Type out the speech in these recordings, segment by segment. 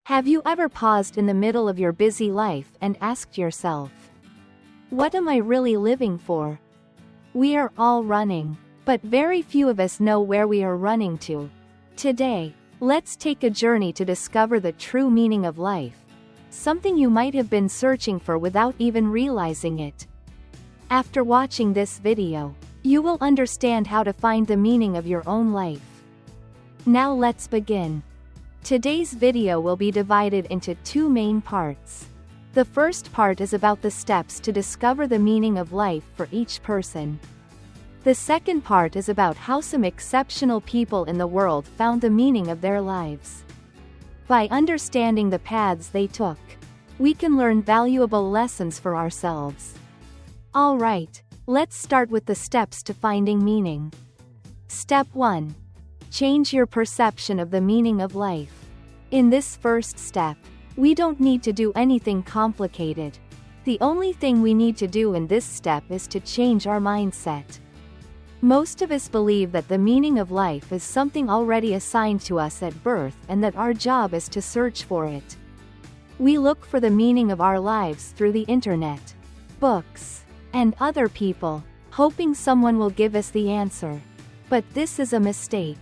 Have you ever paused in the middle of your busy life and asked yourself, what am I really living for? We are all running, but very few of us know where we are running to. Today, let's take a journey to discover the true meaning of life, something you might have been searching for without even realizing it. After watching this video, you will understand how to find the meaning of your own life. Now let's begin. Today's video will be divided into two main parts. The first part is about the steps to discover the meaning of life for each person. The second part is about how some exceptional people in the world found the meaning of their lives. By understanding the paths they took, we can learn valuable lessons for ourselves. Alright, let's start with the steps to finding meaning. Step 1. Change your perception of the meaning of life. In this first step, we don't need to do anything complicated. The only thing we need to do in this step is to change our mindset. Most of us believe that the meaning of life is something already assigned to us at birth and that our job is to search for it. We look for the meaning of our lives through the internet, books, and other people, hoping someone will give us the answer. But this is a mistake.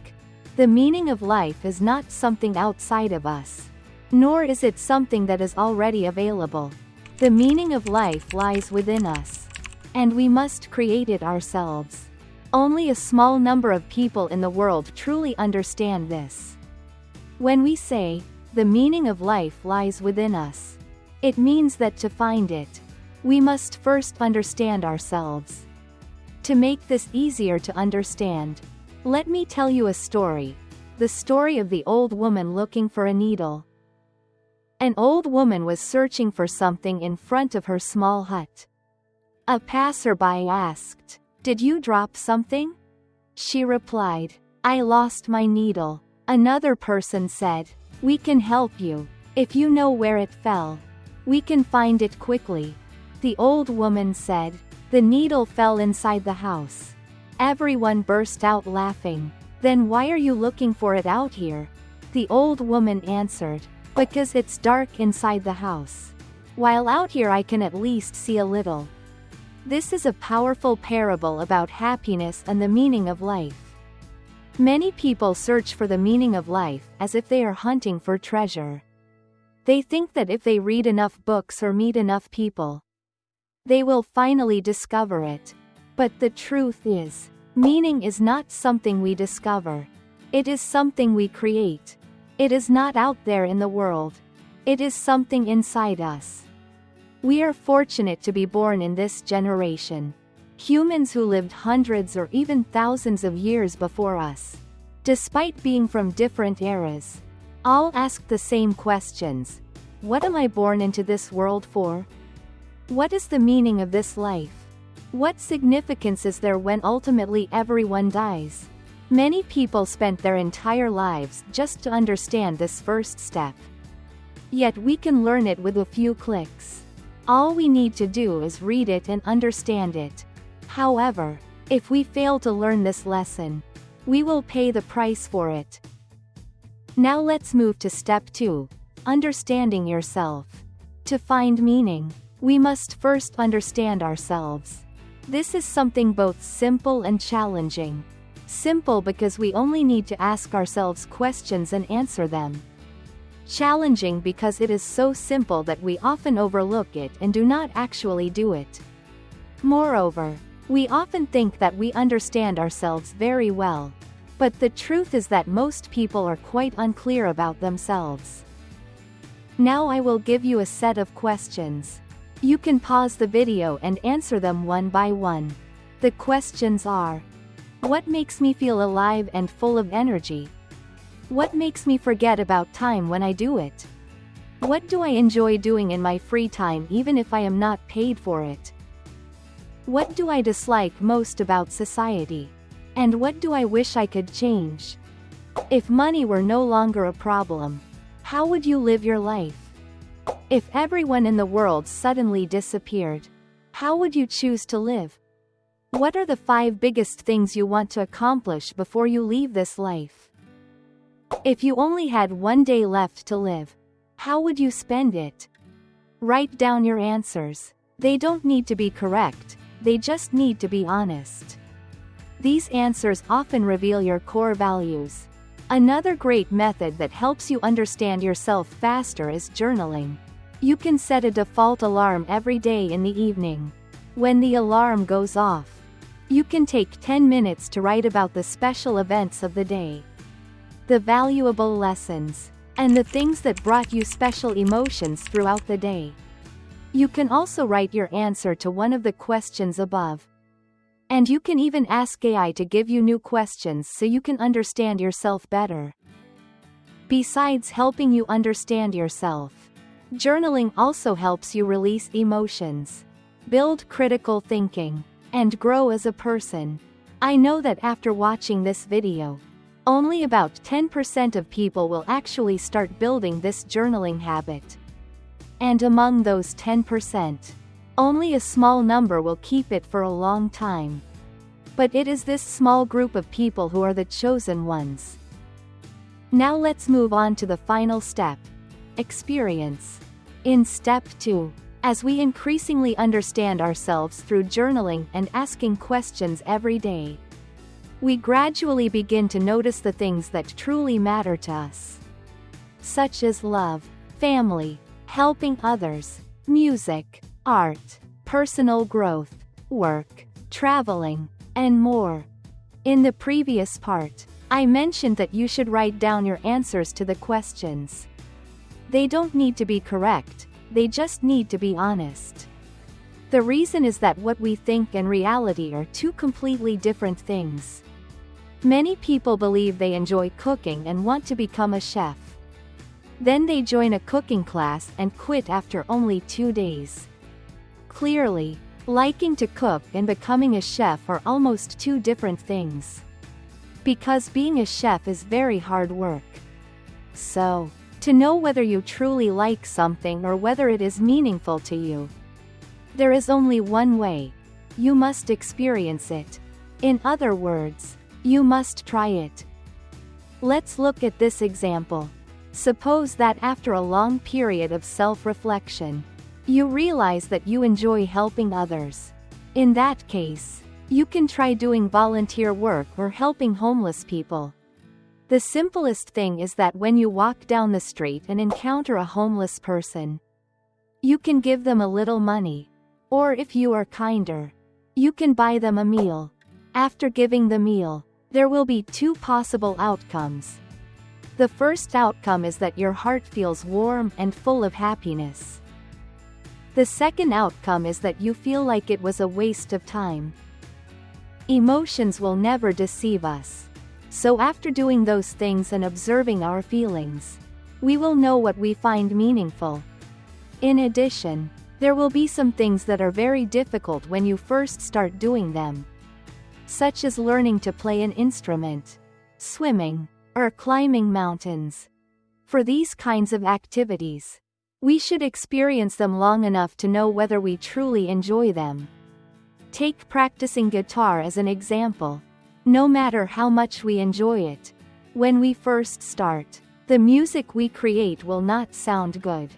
The meaning of life is not something outside of us, nor is it something that is already available. The meaning of life lies within us, and we must create it ourselves. Only a small number of people in the world truly understand this. When we say, the meaning of life lies within us, it means that to find it, we must first understand ourselves. To make this easier to understand, let me tell you a story. The story of the old woman looking for a needle. An old woman was searching for something in front of her small hut. A passerby asked, "Did you drop something?" She replied, "I lost my needle." Another person said, "We can help you. If you know where it fell, we can find it quickly." The old woman said, "The needle fell inside the house." Everyone burst out laughing. "Then why are you looking for it out here?" The old woman answered, "Because it's dark inside the house. While out here I can at least see a little." This is a powerful parable about happiness and the meaning of life. Many people search for the meaning of life as if they are hunting for treasure. They think that if they read enough books or meet enough people, they will finally discover it. But the truth is, meaning is not something we discover. It is something we create. It is not out there in the world. It is something inside us. We are fortunate to be born in this generation. Humans who lived hundreds or even thousands of years before us, despite being from different eras, all ask the same questions. What am I born into this world for? What is the meaning of this life? What significance is there when ultimately everyone dies? Many people spent their entire lives just to understand this first step. Yet we can learn it with a few clicks. All we need to do is read it and understand it. However, if we fail to learn this lesson, we will pay the price for it. Now let's move to step 2, understanding yourself. To find meaning, we must first understand ourselves. This is something both simple and challenging. Simple because we only need to ask ourselves questions and answer them. Challenging because it is so simple that we often overlook it and do not actually do it. Moreover, we often think that we understand ourselves very well, but the truth is that most people are quite unclear about themselves. Now I will give you a set of questions. You can pause the video and answer them one by one. The questions are: what makes me feel alive and full of energy? What makes me forget about time when I do it? What do I enjoy doing in my free time even if I am not paid for it? What do I dislike most about society? And what do I wish I could change? If money were no longer a problem, how would you live your life? If everyone in the world suddenly disappeared, how would you choose to live? What are the 5 biggest things you want to accomplish before you leave this life? If you only had one day left to live, How would you spend it? Write down your answers. They don't need to be correct, they just need to be honest. These answers often reveal your core values. Another great method that helps you understand yourself faster is journaling. You can set a default alarm every day in the evening. When the alarm goes off, you can take 10 minutes to write about the special events of the day, the valuable lessons, and the things that brought you special emotions throughout the day. You can also write your answer to one of the questions above. And you can even ask AI to give you new questions so you can understand yourself better. Besides helping you understand yourself, journaling also helps you release emotions, build critical thinking, and grow as a person. I know that after watching this video, only about 10% of people will actually start building this journaling habit. And among those 10%, only a small number will keep it for a long time. But it is this small group of people who are the chosen ones. Now let's move on to the final step: experience. In step 2, as we increasingly understand ourselves through journaling and asking questions every day, we gradually begin to notice the things that truly matter to us, such as love, family, helping others, music, art, personal growth, work, traveling, and more. In the previous part, I mentioned that you should write down your answers to the questions. They don't need to be correct, they just need to be honest. The reason is that what we think and reality are two completely different things. Many people believe they enjoy cooking and want to become a chef. Then they join a cooking class and quit after only 2 days. Clearly, liking to cook and becoming a chef are almost two different things. Because being a chef is very hard work. So, to know whether you truly like something or whether it is meaningful to you, there is only one way: you must experience it. In other words, you must try it. Let's look at this example. Suppose that after a long period of self-reflection, you realize that you enjoy helping others. In that case, you can try doing volunteer work or helping homeless people. The simplest thing is that when you walk down the street and encounter a homeless person, you can give them a little money. Or if you are kinder, you can buy them a meal. After giving the meal, there will be two possible outcomes. The first outcome is that your heart feels warm and full of happiness. The second outcome is that you feel like it was a waste of time. Emotions will never deceive us. So after doing those things and observing our feelings, we will know what we find meaningful. In addition, there will be some things that are very difficult when you first start doing them, such as learning to play an instrument, swimming, or climbing mountains. For these kinds of activities, we should experience them long enough to know whether we truly enjoy them. Take practicing guitar as an example. No matter how much we enjoy it, when we first start, the music we create will not sound good,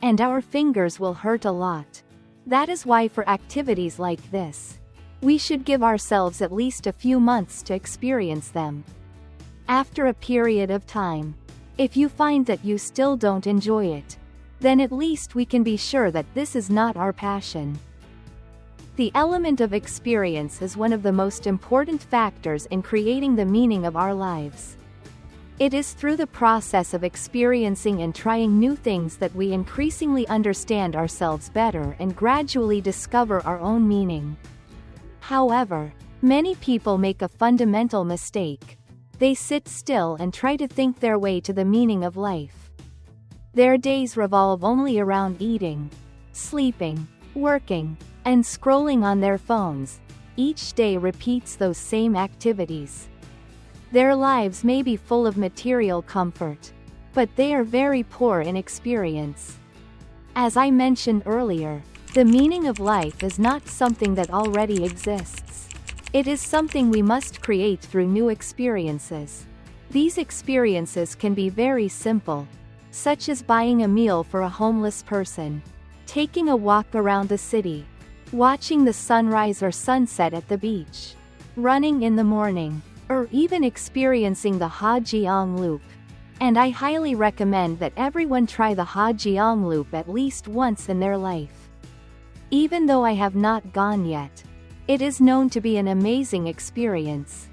and our fingers will hurt a lot. That is why for activities like this, we should give ourselves at least a few months to experience them. After a period of time, if you find that you still don't enjoy it, then at least we can be sure that this is not our passion. The element of experience is one of the most important factors in creating the meaning of our lives. It is through the process of experiencing and trying new things that we increasingly understand ourselves better and gradually discover our own meaning. However, many people make a fundamental mistake. They sit still and try to think their way to the meaning of life. Their days revolve only around eating, sleeping, working, and scrolling on their phones. Each day repeats those same activities. Their lives may be full of material comfort, but they are very poor in experience. As I mentioned earlier, the meaning of life is not something that already exists. It is something we must create through new experiences. These experiences can be very simple, such as buying a meal for a homeless person, taking a walk around the city, watching the sunrise or sunset at the beach, running in the morning, or even experiencing the Hajiang Loop. And I highly recommend that everyone try the Hajiang Loop at least once in their life. Even though I have not gone yet, it is known to be an amazing experience.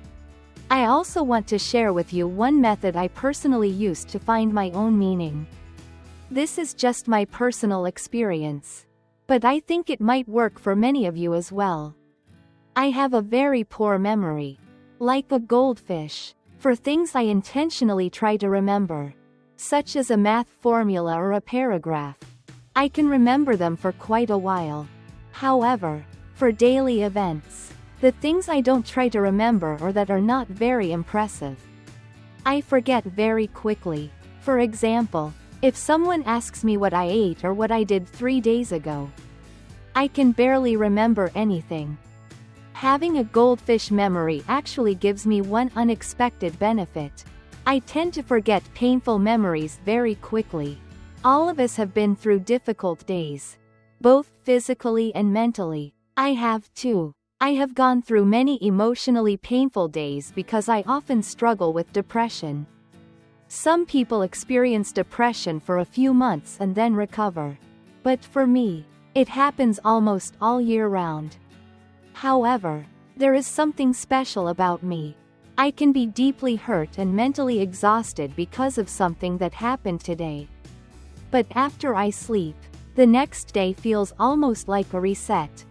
I also want to share with you one method I personally used to find my own meaning. This is just my personal experience, but I think it might work for many of you as well. I have a very poor memory, like a goldfish, for things I intentionally try to remember, such as a math formula or a paragraph. I can remember them for quite a while. However, for daily events, the things I don't try to remember or that are not very impressive, I forget very quickly. For example, if someone asks me what I ate or what I did 3 days ago, I can barely remember anything. Having a goldfish memory actually gives me one unexpected benefit. I tend to forget painful memories very quickly. All of us have been through difficult days, both physically and mentally. I have too. I have gone through many emotionally painful days because I often struggle with depression. Some people experience depression for a few months and then recover. But for me, it happens almost all year round. However, there is something special about me. I can be deeply hurt and mentally exhausted because of something that happened today. But after I sleep, the next day feels almost like a reset.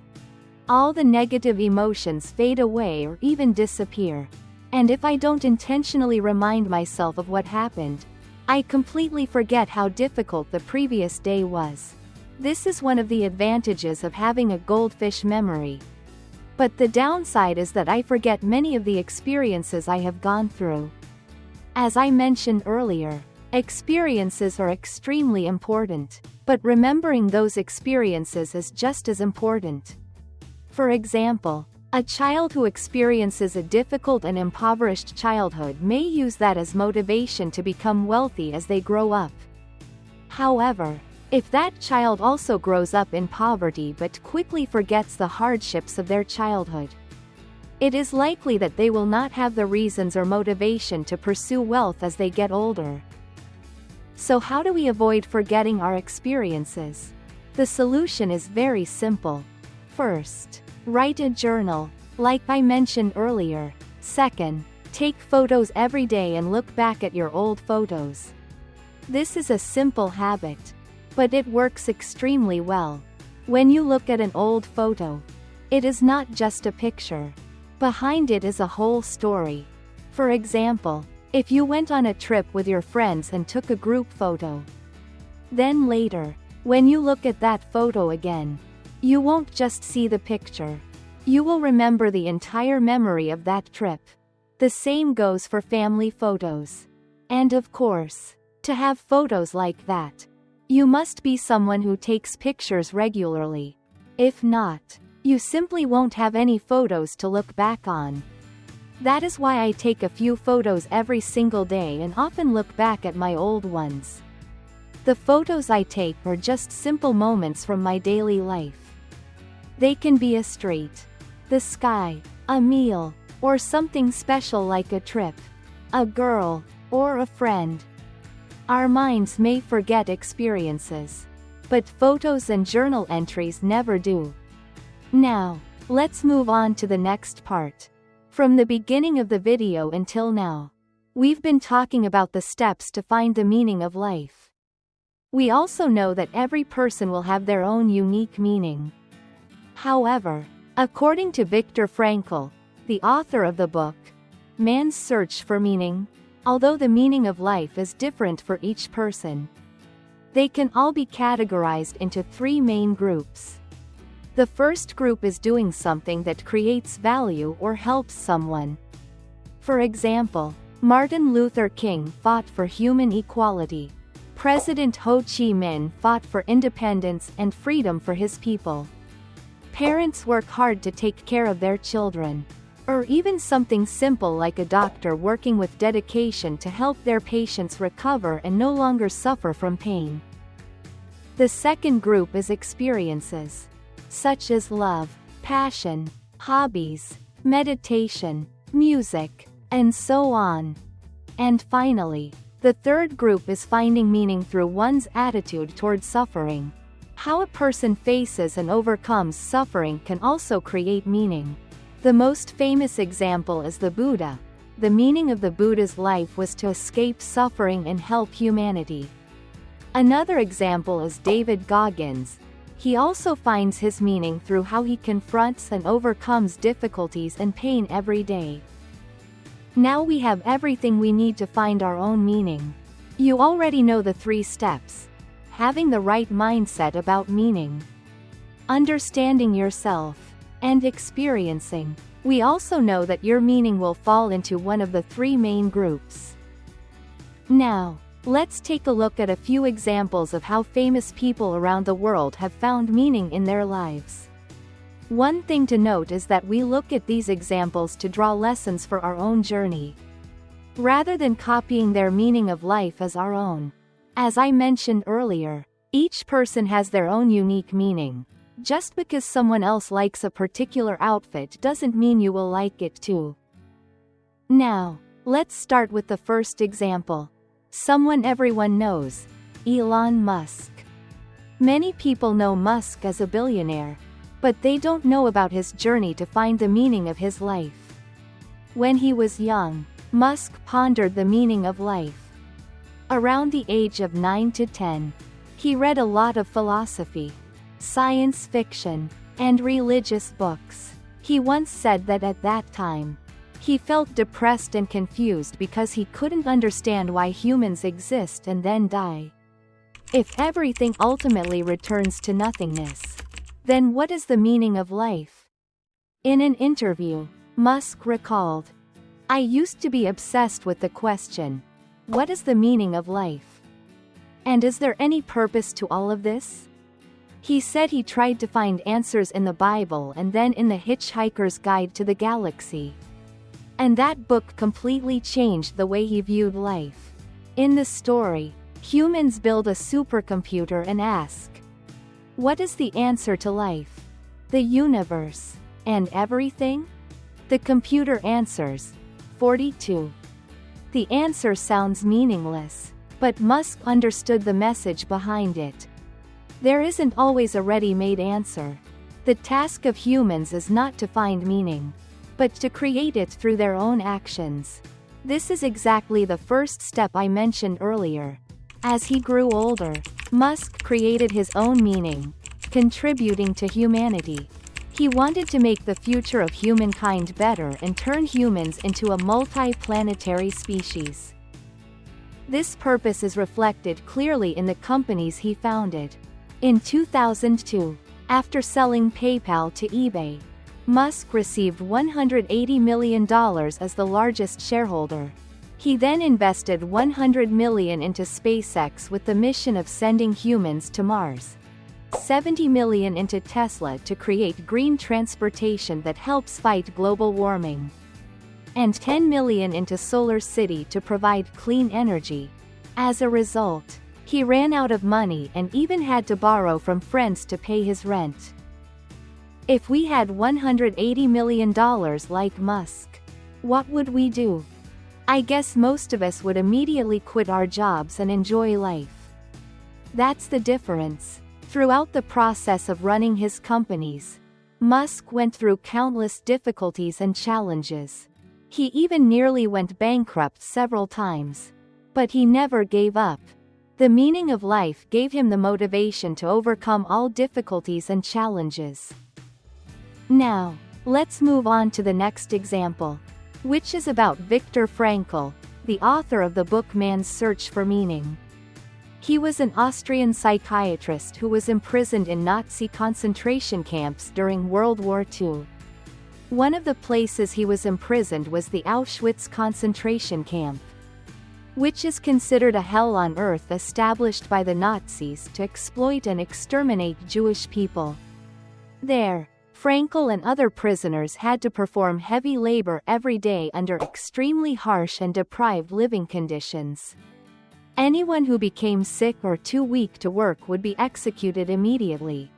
All the negative emotions fade away or even disappear. And if I don't intentionally remind myself of what happened, I completely forget how difficult the previous day was. This is one of the advantages of having a goldfish memory. But the downside is that I forget many of the experiences I have gone through. As I mentioned earlier, experiences are extremely important, but remembering those experiences is just as important. For example, a child who experiences a difficult and impoverished childhood may use that as motivation to become wealthy as they grow up. However, if that child also grows up in poverty but quickly forgets the hardships of their childhood, it is likely that they will not have the reasons or motivation to pursue wealth as they get older. So how do we avoid forgetting our experiences? The solution is very simple. First, write a journal, like I mentioned earlier. Second, take photos every day and look back at your old photos. This is a simple habit, but it works extremely well. When you look at an old photo, it is not just a picture. Behind it is a whole story. For example, if you went on a trip with your friends and took a group photo, then later, when you look at that photo again, you won't just see the picture. You will remember the entire memory of that trip. The same goes for family photos. And of course, to have photos like that, you must be someone who takes pictures regularly. If not, you simply won't have any photos to look back on. That is why I take a few photos every single day and often look back at my old ones. The photos I take are just simple moments from my daily life. They can be a street, the sky, a meal, or something special like a trip, a girl, or a friend. Our minds may forget experiences, but photos and journal entries never do. Now, let's move on to the next part. From the beginning of the video until now, we've been talking about the steps to find the meaning of life. We also know that every person will have their own unique meaning. However, according to Viktor Frankl, the author of the book, Man's Search for Meaning, although the meaning of life is different for each person, they can all be categorized into 3 main groups. The first group is doing something that creates value or helps someone. For example, Martin Luther King fought for human equality. President Ho Chi Minh fought for independence and freedom for his people. Parents work hard to take care of their children. Or even something simple like a doctor working with dedication to help their patients recover and no longer suffer from pain. The second group is experiences, such as love, passion, hobbies, meditation, music, and so on. And finally, the third group is finding meaning through one's attitude toward suffering. How a person faces and overcomes suffering can also create meaning. The most famous example is the Buddha. The meaning of the Buddha's life was to escape suffering and help humanity. Another example is David Goggins. He also finds his meaning through how he confronts and overcomes difficulties and pain every day. Now we have everything we need to find our own meaning. You already know the 3 steps. Having the right mindset about meaning, understanding yourself, and experiencing. We also know that your meaning will fall into one of the 3 main groups. Now, let's take a look at a few examples of how famous people around the world have found meaning in their lives. One thing to note is that we look at these examples to draw lessons for our own journey, rather than copying their meaning of life as our own. As I mentioned earlier, each person has their own unique meaning. Just because someone else likes a particular outfit doesn't mean you will like it too. Now, let's start with the first example. Someone everyone knows, Elon Musk. Many people know Musk as a billionaire, but they don't know about his journey to find the meaning of his life. When he was young, Musk pondered the meaning of life. Around the age of 9 to 10, he read a lot of philosophy, science fiction, and religious books. He once said that at that time, he felt depressed and confused because he couldn't understand why humans exist and then die. If everything ultimately returns to nothingness, then what is the meaning of life? In an interview, Musk recalled, "I used to be obsessed with the question, what is the meaning of life? And is there any purpose to all of this?" He said he tried to find answers in the Bible and then in The Hitchhiker's Guide to the Galaxy. And that book completely changed the way he viewed life. In the story, humans build a supercomputer and ask, what is the answer to life? The universe. And everything? The computer answers, 42. The answer sounds meaningless, but Musk understood the message behind it. There isn't always a ready-made answer. The task of humans is not to find meaning, but to create it through their own actions. This is exactly the first step I mentioned earlier. As he grew older, Musk created his own meaning, contributing to humanity. He wanted to make the future of humankind better and turn humans into a multi-planetary species. This purpose is reflected clearly in the companies he founded. In 2002, after selling PayPal to eBay, Musk received $180 million as the largest shareholder. He then invested $100 million into SpaceX with the mission of sending humans to Mars, $70 million into Tesla to create green transportation that helps fight global warming, and $10 million into Solar City to provide clean energy. As a result, he ran out of money and even had to borrow from friends to pay his rent. If we had $180 million like Musk, what would we do? I guess most of us would immediately quit our jobs and enjoy life. That's the difference. Throughout the process of running his companies, Musk went through countless difficulties and challenges. He even nearly went bankrupt several times. But he never gave up. The meaning of life gave him the motivation to overcome all difficulties and challenges. Now, let's move on to the next example, which is about Viktor Frankl, the author of the book Man's Search for Meaning. He was an Austrian psychiatrist who was imprisoned in Nazi concentration camps during World War II. One of the places he was imprisoned was the Auschwitz concentration camp, which is considered a hell on earth established by the Nazis to exploit and exterminate Jewish people. There, Frankl and other prisoners had to perform heavy labor every day under extremely harsh and deprived living conditions. Anyone who became sick or too weak to work would be executed immediately.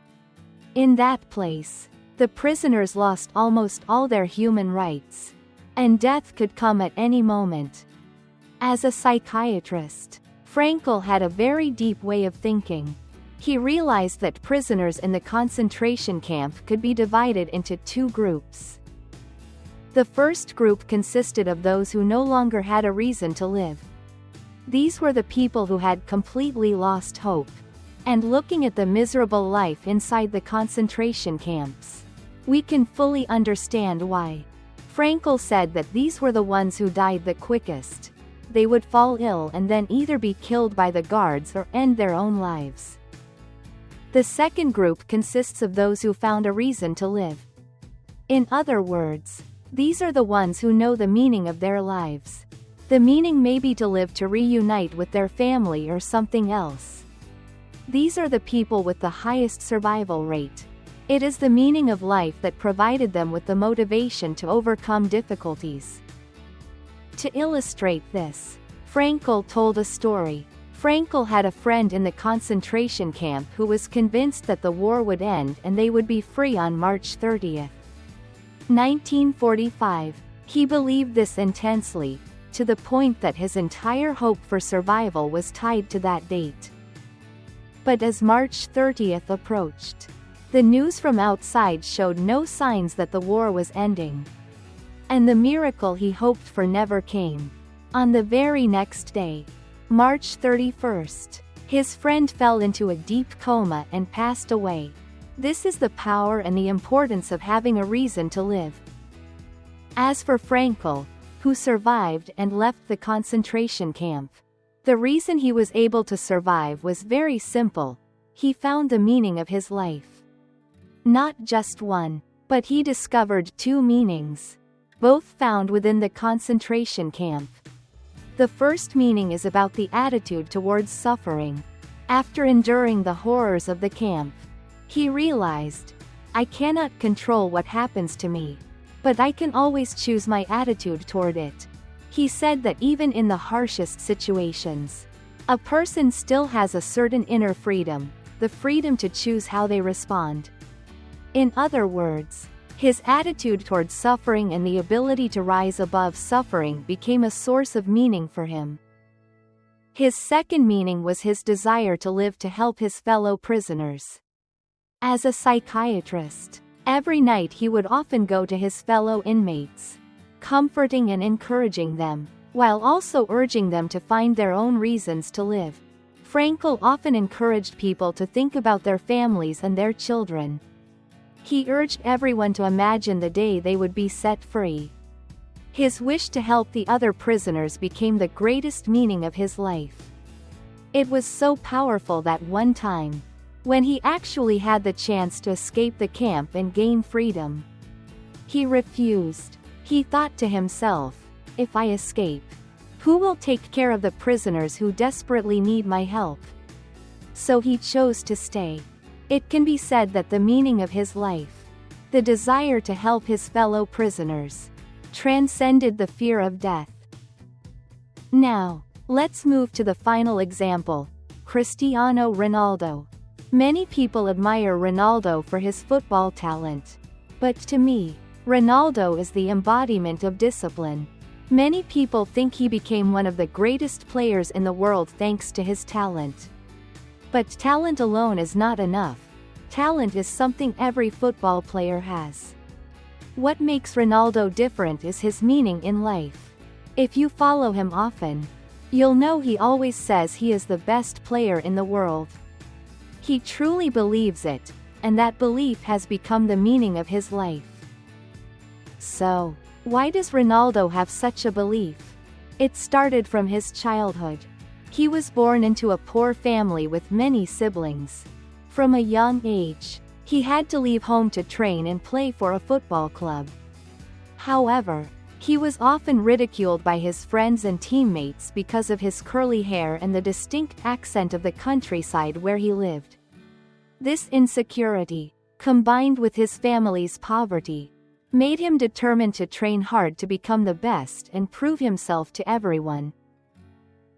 In that place, the prisoners lost almost all their human rights, and death could come at any moment. As a psychiatrist, Frankl had a very deep way of thinking. He realized that prisoners in the concentration camp could be divided into two groups. The first group consisted of those who no longer had a reason to live. These were the people who had completely lost hope, and looking at the miserable life inside the concentration camps, we can fully understand why. Frankl said that these were the ones who died the quickest. They would fall ill and then either be killed by the guards or end their own lives. The second group consists of those who found a reason to live. In other words, these are the ones who know the meaning of their lives. The meaning may be to live to reunite with their family or something else. These are the people with the highest survival rate. It is the meaning of life that provided them with the motivation to overcome difficulties. To illustrate this, Frankl told a story. Frankl had a friend in the concentration camp who was convinced that the war would end and they would be free on March 30th, 1945. He believed this intensely, to the point that his entire hope for survival was tied to that date. But as March 30th approached, the news from outside showed no signs that the war was ending. And the miracle he hoped for never came. On the very next day, March 31st, his friend fell into a deep coma and passed away. This is the power and the importance of having a reason to live. As for Frankl, who survived and left the concentration camp, the reason he was able to survive was very simple. He found the meaning of his life. Not just one, but he discovered two meanings, both found within the concentration camp. The first meaning is about the attitude towards suffering. After enduring the horrors of the camp, he realized, I cannot control what happens to me, but I can always choose my attitude toward it. He said that even in the harshest situations, a person still has a certain inner freedom, the freedom to choose how they respond. In other words, his attitude toward suffering and the ability to rise above suffering became a source of meaning for him. His second meaning was his desire to live to help his fellow prisoners. As a psychiatrist, every night he would often go to his fellow inmates, comforting and encouraging them, while also urging them to find their own reasons to live. Frankl often encouraged people to think about their families and their children. He urged everyone to imagine the day they would be set free. His wish to help the other prisoners became the greatest meaning of his life. It was so powerful that one time, when he actually had the chance to escape the camp and gain freedom, he refused. He thought to himself, if I escape, who will take care of the prisoners who desperately need my help? So he chose to stay. It can be said that the meaning of his life, the desire to help his fellow prisoners, transcended the fear of death. Now, let's move to the final example, Cristiano Ronaldo. Many people admire Ronaldo for his football talent. But to me, Ronaldo is the embodiment of discipline. Many people think he became one of the greatest players in the world thanks to his talent. But talent alone is not enough. Talent is something every football player has. What makes Ronaldo different is his meaning in life. If you follow him often, you'll know he always says he is the best player in the world. He truly believes it, and that belief has become the meaning of his life. So, why does Ronaldo have such a belief? It started from his childhood. He was born into a poor family with many siblings. From a young age, he had to leave home to train and play for a football club. However, he was often ridiculed by his friends and teammates because of his curly hair and the distinct accent of the countryside where he lived. This insecurity, combined with his family's poverty, made him determined to train hard to become the best and prove himself to everyone.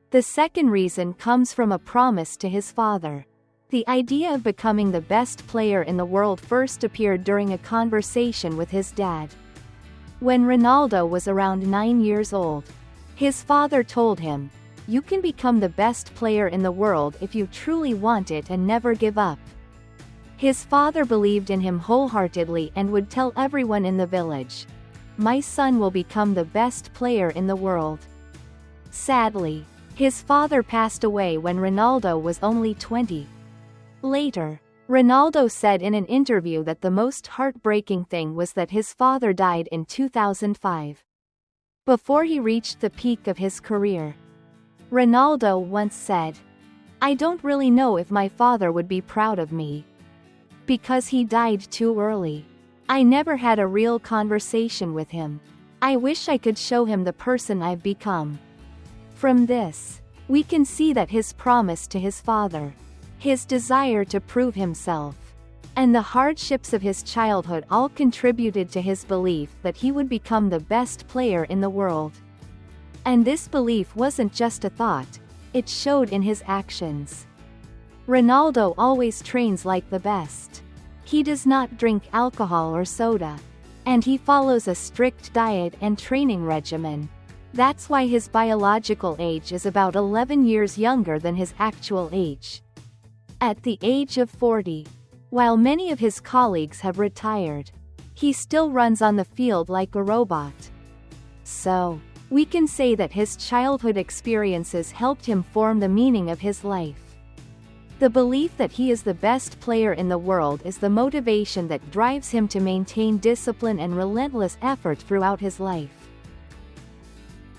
The second reason comes from a promise to his father. The idea of becoming the best player in the world first appeared during a conversation with his dad. When Ronaldo was around 9 years old, his father told him, "You can become the best player in the world if you truly want it and never give up." His father believed in him wholeheartedly and would tell everyone in the village, "My son will become the best player in the world." Sadly, his father passed away when Ronaldo was only 20. Later, Ronaldo said in an interview that the most heartbreaking thing was that his father died in 2005, before he reached the peak of his career. Ronaldo once said, "I don't really know if my father would be proud of me, because he died too early. I never had a real conversation with him. I wish I could show him the person I've become." From this, we can see that his promise to his father, his desire to prove himself, and the hardships of his childhood all contributed to his belief that he would become the best player in the world. And this belief wasn't just a thought, it showed in his actions. Ronaldo always trains like the best. He does not drink alcohol or soda, and he follows a strict diet and training regimen. That's why his biological age is about 11 years younger than his actual age. At the age of 40, while many of his colleagues have retired, he still runs on the field like a robot. So, we can say that his childhood experiences helped him form the meaning of his life. The belief that he is the best player in the world is the motivation that drives him to maintain discipline and relentless effort throughout his life.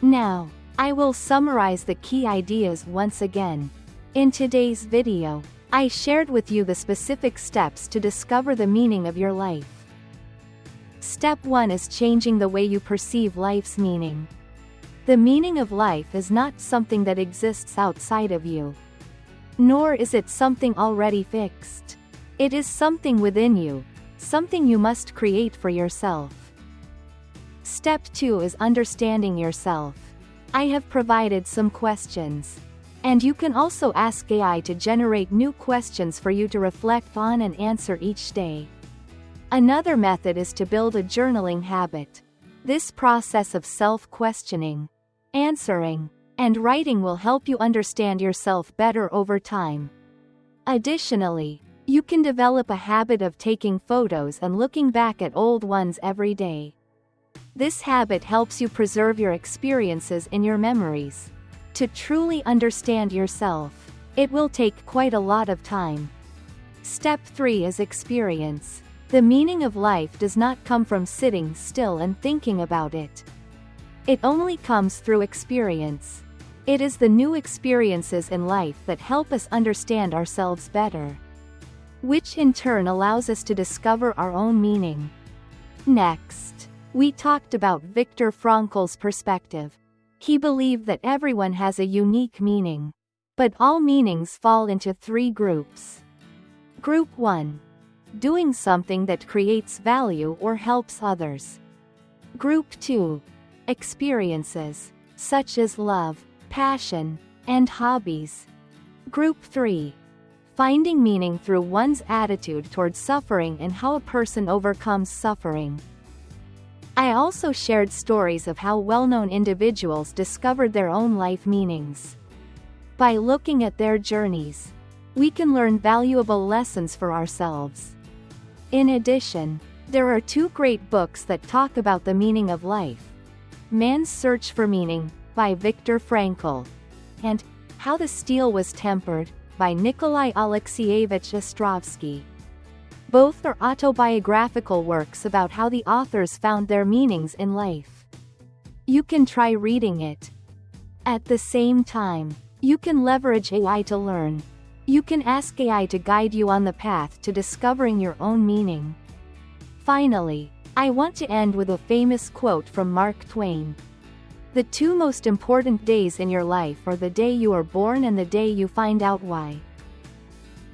Now, I will summarize the key ideas once again. In today's video, I shared with you the specific steps to discover the meaning of your life. Step 1 is changing the way you perceive life's meaning. The meaning of life is not something that exists outside of you, nor is it something already fixed. It is something within you, something you must create for yourself. Step 2 is understanding yourself. I have provided some questions, and you can also ask AI to generate new questions for you to reflect on and answer each day. Another method is to build a journaling habit. This process of self-questioning, answering, and writing will help you understand yourself better over time. Additionally, you can develop a habit of taking photos and looking back at old ones every day. This habit helps you preserve your experiences in your memories. To truly understand yourself, it will take quite a lot of time. Step 3 is experience. The meaning of life does not come from sitting still and thinking about it. It only comes through experience. It is the new experiences in life that help us understand ourselves better, which in turn allows us to discover our own meaning. Next, we talked about Viktor Frankl's perspective. He believed that everyone has a unique meaning, but all meanings fall into 3 groups. Group 1. Doing something that creates value or helps others. Group 2. Experiences, such as love, passion, and hobbies. Group 3. Finding meaning through one's attitude towards suffering and how a person overcomes suffering. I also shared stories of how well-known individuals discovered their own life meanings. By looking at their journeys, we can learn valuable lessons for ourselves. In addition, there are 2 great books that talk about the meaning of life: Man's Search for Meaning, by Viktor Frankl, and How the Steel Was Tempered, by Nikolai Alexeyevich Ostrovsky. Both are autobiographical works about how the authors found their meanings in life. You can try reading it. At the same time, you can leverage AI to learn. You can ask AI to guide you on the path to discovering your own meaning. Finally, I want to end with a famous quote from Mark Twain. "The 2 most important days in your life are the day you are born and the day you find out why."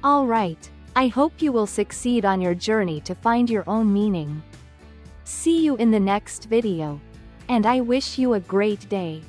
Alright, I hope you will succeed on your journey to find your own meaning. See you in the next video. And I wish you a great day.